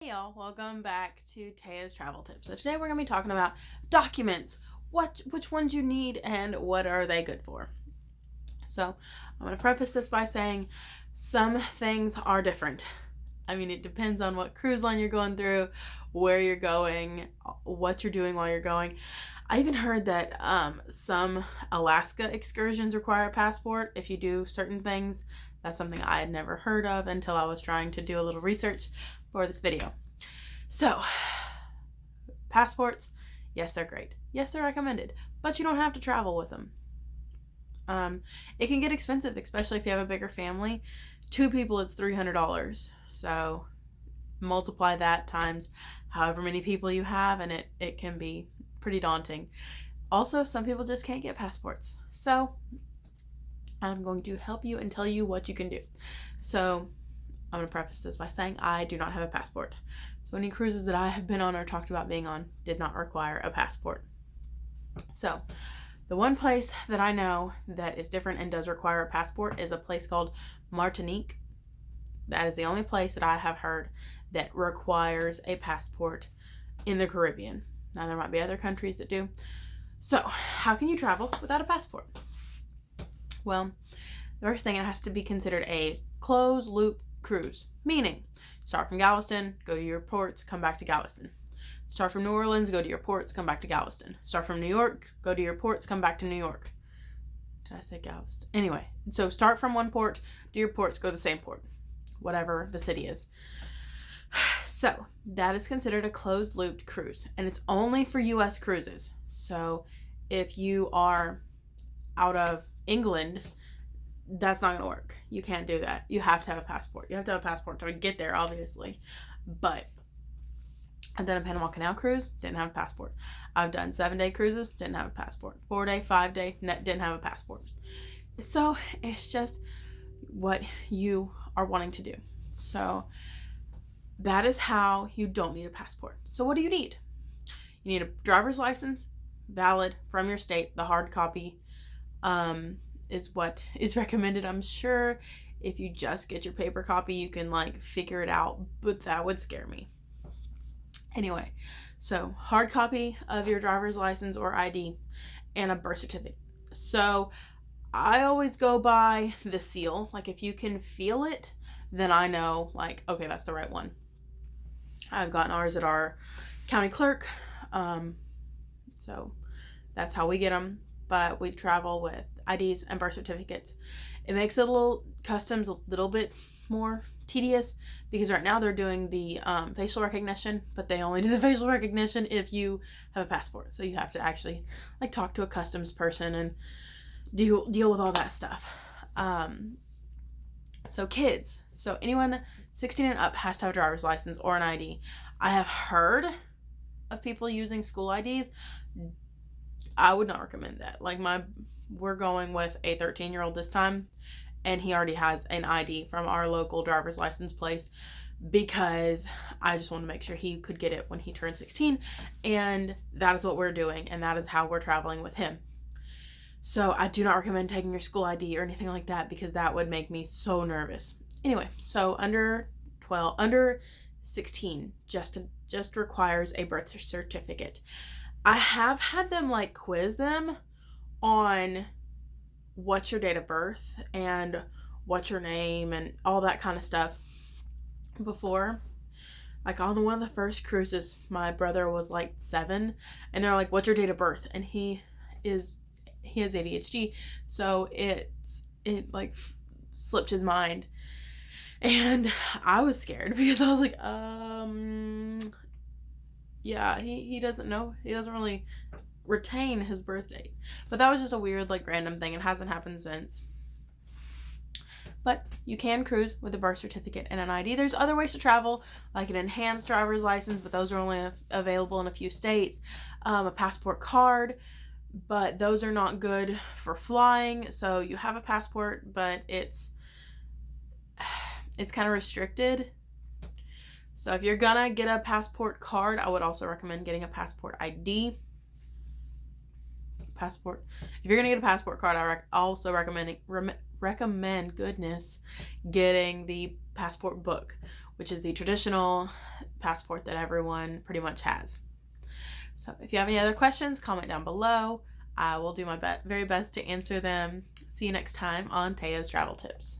Hey y'all, welcome back to Taya's Travel Tips. So today we're going to be talking about documents, which ones you need and what are they good for. So I'm going to preface this by saying some things are different. I mean, it depends on what cruise line you're going through, where you're going, what you're doing while you're going. I even heard that some Alaska excursions require a passport if you do certain things. That's something I had never heard of until I was trying to do a little research for this video. So, passports, yes, they're great. Yes, they're recommended, but you don't have to travel with them. It can get expensive, especially if you have a bigger family. 2 people, it's $300. So, multiply that times however many people you have, and it can be pretty daunting. Also, some people just can't get passports. So, I'm going to help you and tell you what you can do. So, I'm going to preface this by saying I do not have a passport. So any cruises that I have been on or talked about being on did not require a passport. So the one place that I know that is different and does require a passport is a place called Martinique. That is the only place that I have heard that requires a passport in the Caribbean. Now there might be other countries that do. So how can you travel without a passport? Well, the first thing, it has to be considered a closed loop cruise, meaning start from Galveston, go to your ports, come back to Galveston. Start from New Orleans, go to your ports, come back to Galveston. Start from New York, go to your ports, come back to New York. Did I say Galveston? Anyway, so start from one port, do your ports, go to the same port, whatever the city is. So that is considered a closed loop cruise, and it's only for U.S. cruises. So if you are out of England, that's not going to work. You can't do that. You have to have a passport. You have to have a passport to get there, obviously. But I've done a Panama Canal cruise, didn't have a passport. I've done 7-day cruises, didn't have a passport. 4-day, 5-day, didn't have a passport. So it's just what you are wanting to do. So that is how you don't need a passport. So what do you need? You need a driver's license, valid from your state, the hard copy. Is what is recommended. I'm sure if you just get your paper copy, you can figure it out, but that would scare me. Anyway, so hard copy of your driver's license or ID and a birth certificate. So I always go by the seal. If you can feel it, then I know okay, that's the right one. I've gotten ours at our county clerk. So that's how we get them. But we travel with IDs and birth certificates. It makes customs a little bit more tedious because right now they're doing the facial recognition, but they only do the facial recognition if you have a passport. So you have to actually talk to a customs person and deal with all that stuff. So kids, so anyone 16 and up has to have a driver's license or an ID. I have heard of people using school IDs. I would not recommend that. We're going with a 13-year-old this time, and he already has an ID from our local driver's license place because I just want to make sure he could get it when he turns 16, and that is what we're doing, and that is how we're traveling with him. So I do not recommend taking your school ID or anything like that because that would make me so nervous. Anyway, so under 16 just requires a birth certificate. I have had them quiz them on what's your date of birth and what's your name and all that kind of stuff before. On one of the first cruises, my brother was 7 and they're what's your date of birth? And he has ADHD, so it slipped his mind. And I was scared because I was yeah, he doesn't know. He doesn't really retain his birth date. But that was just a weird, random thing. It hasn't happened since. But you can cruise with a birth certificate and an ID. There's other ways to travel, like an enhanced driver's license, but those are only available in a few states. A passport card, but those are not good for flying. So you have a passport, but it's kind of restricted. So if you're gonna get a passport card, I would also recommend getting a passport ID. If you're gonna get a passport card, I also recommend getting the passport book, which is the traditional passport that everyone pretty much has. So if you have any other questions, comment down below. I will do my very best to answer them. See you next time on Taya's Travel Tips.